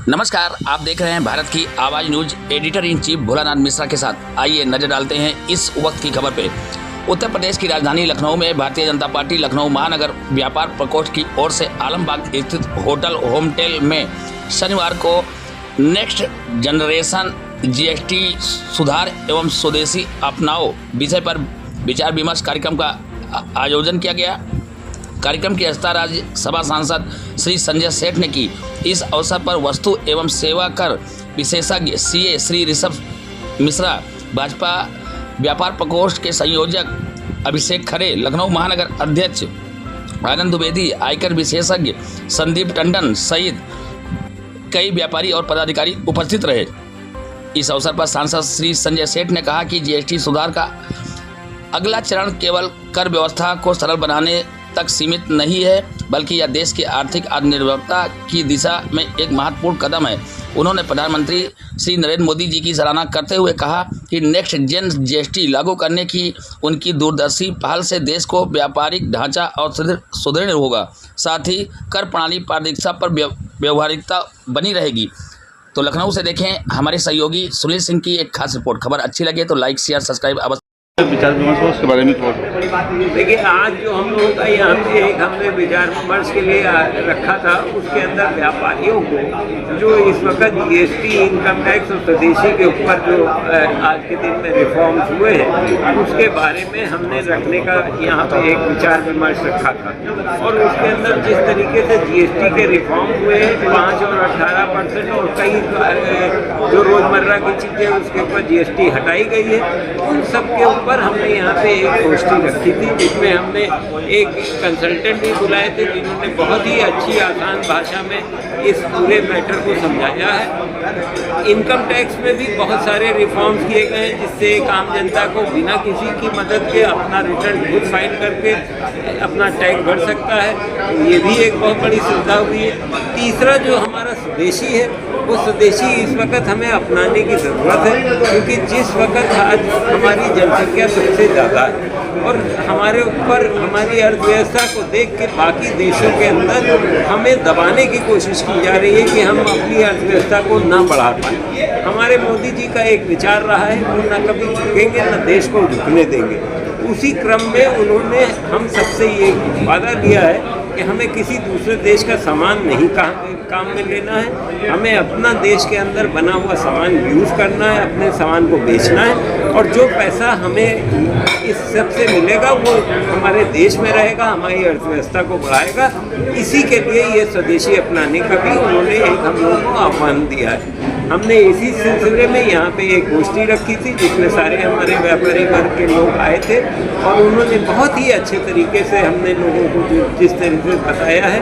नमस्कार, आप देख रहे हैं भारत की आवाज news. Editor in chief Bholanath Mishra के साथ आइए नजर डालते हैं इस वक्त की खबर पे। उत्तर प्रदेश की राजधानी लखनऊ में भारतीय जनता पार्टी लखनऊ महानगर व्यापार प्रकोष्ठ की ओर से आलमबाग स्थित होटल होमटेल में शनिवार को नेक्स्ट जनरेशन जीएसटी सुधार एवं स्वदेशी अपनाओ विषय पर विचार विमर्श कार्यक्रम का आयोजन किया गया। कार्यक्रम की अध्यक्षता राज्यसभा सांसद श्री संजय सेठ ने की। इस अवसर पर वस्तु एवं सेवा कर विशेषज्ञ सीए श्री ऋषभ मिश्रा, भाजपा व्यापार प्रकोष्ठ के संयोजक अभिषेक खरे, लखनऊ महानगर अध्यक्ष आनंद द्विवेदी, आयकर विशेषज्ञ संदीप टंडन सहित कई व्यापारी और पदाधिकारी उपस्थित रहे। इस अवसर पर सांसद श्री संजय सेठ ने कहा कि जीएसटी सुधार का अगला चरण केवल कर व्यवस्था को सरल बनाने तक सीमित नहीं है, बल्कि यह देश की आर्थिक आत्मनिर्भरता की दिशा में एक महत्वपूर्ण कदम है। उन्होंने प्रधानमंत्री श्री नरेंद्र मोदी जी की सराहना करते हुए कहा कि नेक्स्ट जेन जीएसटी लागू करने की उनकी दूरदर्शी पहल से देश को व्यापारिक ढांचा और सुदृढ़ होगा, साथ ही कर प्रणाली पारदर्शिता पर व्यवहारिकता बनी रहेगी। तो लखनऊ से देखें हमारे सहयोगी सुनील सिंह की एक खास रिपोर्ट। खबर अच्छी लगे तो लाइक शेयर सब्सक्राइब अवश्य। विचार विमर्श हो उसके बारे में देखिए, आज जो हम लोगों का यहाँ पे एक हमने विचार विमर्श के लिए रखा था, उसके अंदर व्यापारियों को जो इस वक्त जीएसटी, इनकम टैक्स और स्वदेशी के ऊपर जो आज के दिन में रिफॉर्म्स हुए हैं, उसके बारे में हमने रखने का यहाँ पे एक विचार विमर्श रखा था। और उसके अंदर जिस तरीके से जीएसटी के रिफॉर्म हुए हैं 5 और 18% और कई जो रोजमर्रा की चीज़ें उसके ऊपर जीएसटी हटाई गई है, उन सब के ऊपर हमने यहाँ पे एक गोष्ठी रखी थी, जिसमें हमने एक कंसल्टेंट भी बुलाए थे, जिन्होंने बहुत ही अच्छी आसान भाषा में इस पूरे मैटर को समझाया है। इनकम टैक्स में भी बहुत सारे रिफॉर्म्स किए गए हैं, जिससे एक आम जनता को बिना किसी की मदद के अपना रिटर्न खुद फाइल करके अपना टैक्स भर सकता है। ये भी एक बहुत बड़ी सुविधा हुई है। तीसरा जो हमारा स्वदेशी है, वो स्वदेशी इस वक्त हमें अपनाने की ज़रूरत है, क्योंकि जिस वक्त आज हमारी जनसंख्या सबसे ज़्यादा है और हमारे ऊपर हमारी अर्थव्यवस्था को देख के बाकी देशों के अंदर हमें दबाने की कोशिश की जा रही है कि हम अपनी अर्थव्यवस्था को ना बढ़ा पाएँ। हमारे मोदी जी का एक विचार रहा है, वो ना कभी झुकेंगे ना देश को झुकने देंगे। उसी क्रम में उन्होंने हम सबसे ये वादा लिया है कि हमें किसी दूसरे देश का सामान नहीं काम में लेना है, हमें अपना देश के अंदर बना हुआ सामान यूज़ करना है, अपने सामान को बेचना है, और जो पैसा हमें इस सब से मिलेगा वो हमारे देश में रहेगा, हमारी अर्थव्यवस्था को बढ़ाएगा। इसी के लिए ये स्वदेशी अपनाने का भी उन्होंने एक हम लोगों को आह्वान दिया है। हमने इसी सिलसिले में यहाँ पे एक गोष्ठी रखी थी, जिसमें सारे हमारे व्यापारी वर्ग के लोग आए थे और उन्होंने बहुत ही अच्छे तरीके से हमने लोगों को जिस तरीके से बताया है,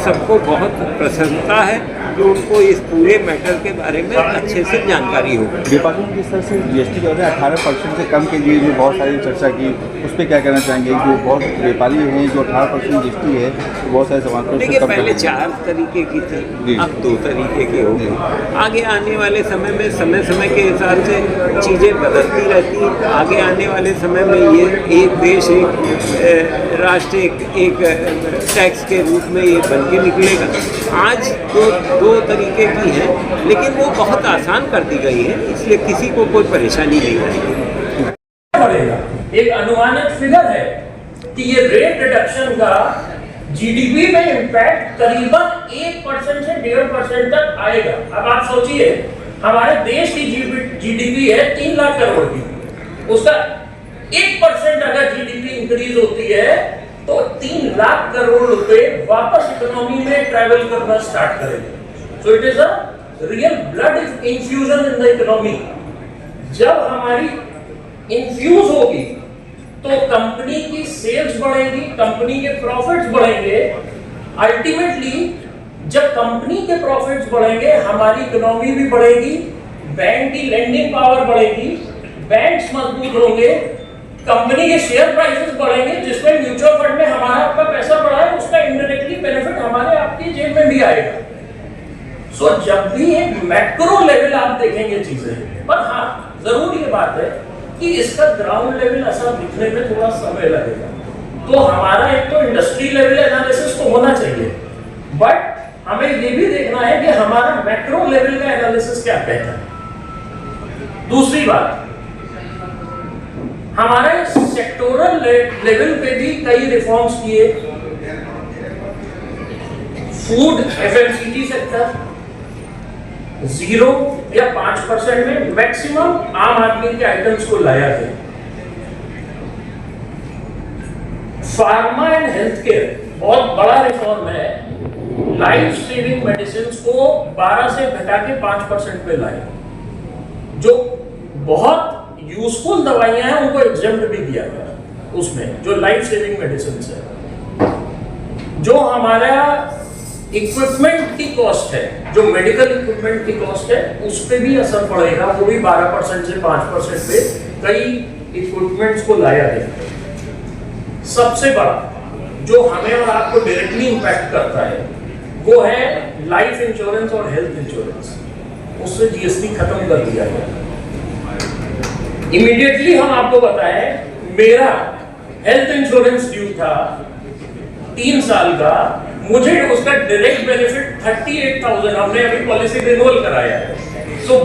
सबको बहुत प्रसन्नता है कि उनको इस पूरे मैटर के बारे में अच्छे से जानकारी हो। व्यापारियों की तरफ से जीएसटी जो है 18% से कम के लिए जो बहुत सारी चर्चा की, उस पर क्या कहना चाहेंगे? जो बहुत व्यापारी हैं जो 18% जीएसटी है, तो बहुत सारे सामान को देखिए, पहले 4 तरीके की थी, अब 2 तरीके की हो गई। आगे आने वाले समय में समय के हिसाब से चीज़ें बदलती रहती हैं। आगे आने वाले समय में ये एक देश एक राष्ट्र एक टैक्स के रूप में ये बन के निकलेगा। आज दो तरीके की है, लेकिन वो बहुत आसान कर दी गई है, इसलिए किसी को कोई परेशानी नहीं आएगी। एक अनुमानित फिगर है कि ये रेट रिडक्शन का जीडीपी में इम्पैक्ट करीबन 1% से 1.5% तक आएगा। अब आप सोचिए, हमारे देश की जीडीपी है 3 लाख करोड़ की, उसका 1% अगर जीडीपी इंक्रीज होती है तो 3 लाख करोड़ रुपए वापस इकोनॉमी में ट्रैवल करना स्टार्ट करेंगे। So it is a real blood infusion in the economy. जब हमारी इन्फ्यूज होगी तो कंपनी की सेल्स बढ़ेगी, कंपनी के प्रॉफिट्स बढ़ेंगे। अल्टीमेटली जब कंपनी के प्रॉफिट्स बढ़ेंगे, हमारी इकोनॉमी भी बढ़ेगी, बैंक की लेंडिंग पावर बढ़ेगी, बैंक्स मजबूत होंगे, कंपनी के शेयर प्राइसेस बढ़ेंगे, जिसमें म्यूचुअल फंड में हमारा आपका पैसा बढ़ा है, उसका इनडायरेक्टली बेनिफिट हमारे आपकी जेब में भी आएगा। सो जब भी एक मैक्रो लेवल आप देखेंगे चीजें, पर हाँ जरूर ये बात है कि इसका ग्राउंड लेवल असर दिखने में थोड़ा समय लगेगा। तो हमारा एक तो इंडस्ट्री लेवल एनालिसिस तो होना चाहिए, बट हमें ये भी देखना है कि हमारा मैक्रो लेवल का एनालिसिस क्या कहता है। दूसरी बात, हमारे सेक्टोरल लेवल पे भी कई रिफॉर्म्स किए। फूड एफएमसीजी सेक्टर 0 या 5% में मैक्सिमम आम आदमी के आइटम्स को लाया है। फार्मा एंड हेल्थ केयर बहुत बड़ा रिफॉर्म है। लाइफ सेविंग मेडिसिन को 12 से घटा के 5% पे लाए। जो बहुत यूजफुल दवाइयां हैं उनको एग्जेम्प्ट भी किया गया उसमें, जो लाइफ सेविंग मेडिसिन है। जो हमारा इक्विपमेंट की कॉस्ट है, जो मेडिकल इक्विपमेंट की कॉस्ट है, उस पर भी असर पड़ेगा। वो भी 12% से 5% पे कई इक्विपमेंट्स को लाया गया। सबसे बड़ा जो हमें और आपको डायरेक्टली इंपैक्ट करता है वो है लाइफ इंश्योरेंस और हेल्थ इंश्योरेंस। उससे जीएसटी खत्म कर दिया गया। इमीडिएटली हम आपको बताएं, मेरा हेल्थ इंश्योरेंस ड्यू था 3 साल का, मुझे उसका डायरेक्ट बेनिफिट 38,000, हमने अभी पॉलिसी रिन्यूअल कराया है। सो